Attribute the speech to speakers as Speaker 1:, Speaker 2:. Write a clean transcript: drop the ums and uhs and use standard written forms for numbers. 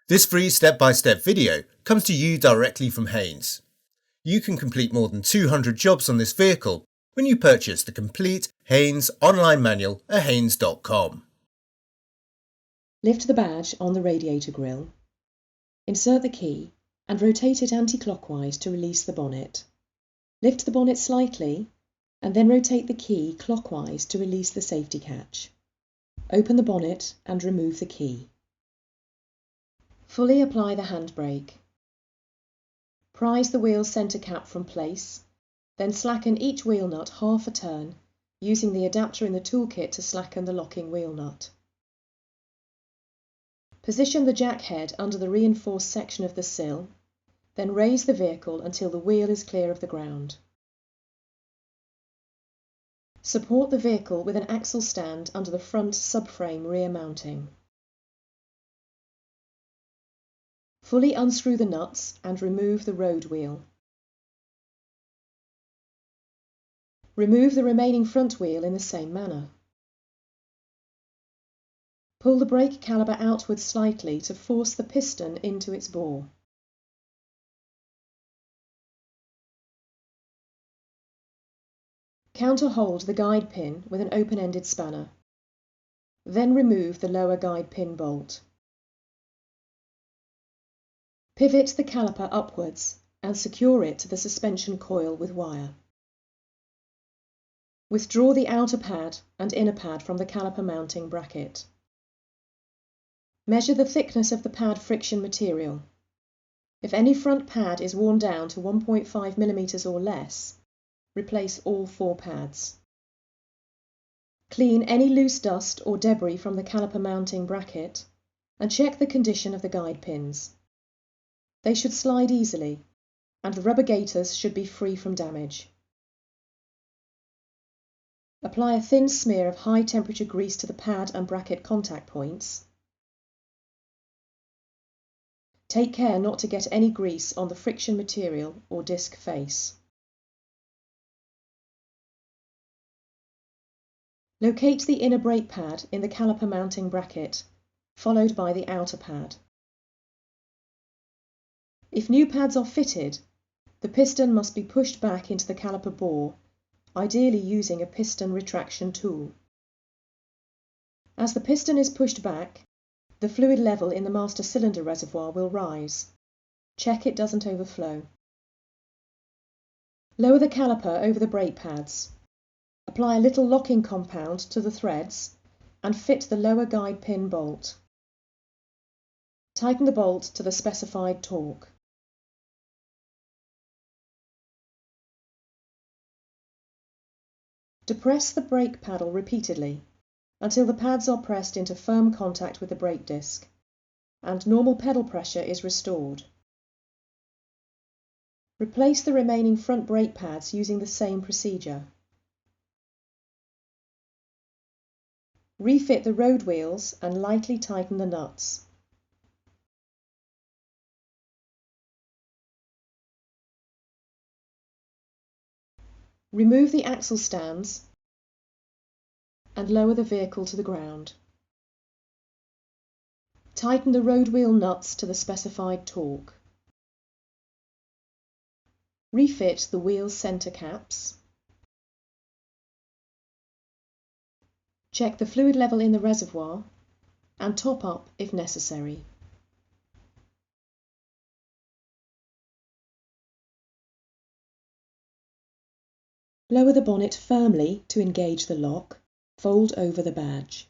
Speaker 1: This free step-by-step video comes to you directly from Haynes. You can complete more than 200 jobs on this vehicle when you purchase the complete Haynes online manual at haynes.com.
Speaker 2: Lift the badge on the radiator grille, insert the key and rotate it anti-clockwise to release the bonnet. Lift the bonnet slightly and then rotate the key clockwise to release the safety catch. Open the bonnet and remove the key. Fully apply the handbrake. Prise the wheel centre cap from place, then slacken each wheel nut half a turn, using the adapter in the toolkit to slacken the locking wheel nut. Position the jack head under the reinforced section of the sill, then raise the vehicle until the wheel is clear of the ground. Support the vehicle with an axle stand under the front subframe rear mounting. Fully unscrew the nuts and remove the road wheel. Remove the remaining front wheel in the same manner. Pull the brake caliper outwards slightly to force the piston into its bore. Counter-hold the guide pin with an open-ended spanner. Then remove the lower guide pin bolt. Pivot the caliper upwards and secure it to the suspension coil with wire. Withdraw the outer pad and inner pad from the caliper mounting bracket. Measure the thickness of the pad friction material. If any front pad is worn down to 1.5 mm or less, replace all 4 pads. Clean any loose dust or debris from the caliper mounting bracket and check the condition of the guide pins. They should slide easily, and the rubber gaiters should be free from damage. Apply a thin smear of high-temperature grease to the pad and bracket contact points. Take care not to get any grease on the friction material or disc face. Locate the inner brake pad in the caliper mounting bracket, followed by the outer pad. If new pads are fitted, the piston must be pushed back into the caliper bore, ideally using a piston retraction tool. As the piston is pushed back, the fluid level in the master cylinder reservoir will rise. Check it doesn't overflow. Lower the caliper over the brake pads. Apply a little locking compound to the threads and fit the lower guide pin bolt. Tighten the bolt to the specified torque. Depress the brake paddle repeatedly until the pads are pressed into firm contact with the brake disc and normal pedal pressure is restored. Replace the remaining front brake pads using the same procedure. Refit the road wheels and lightly tighten the nuts. Remove the axle stands and lower the vehicle to the ground. Tighten the road wheel nuts to the specified torque. Refit the wheel centre caps. Check the fluid level in the reservoir and top up if necessary. Lower the bonnet firmly to engage the lock. Fold over the badge.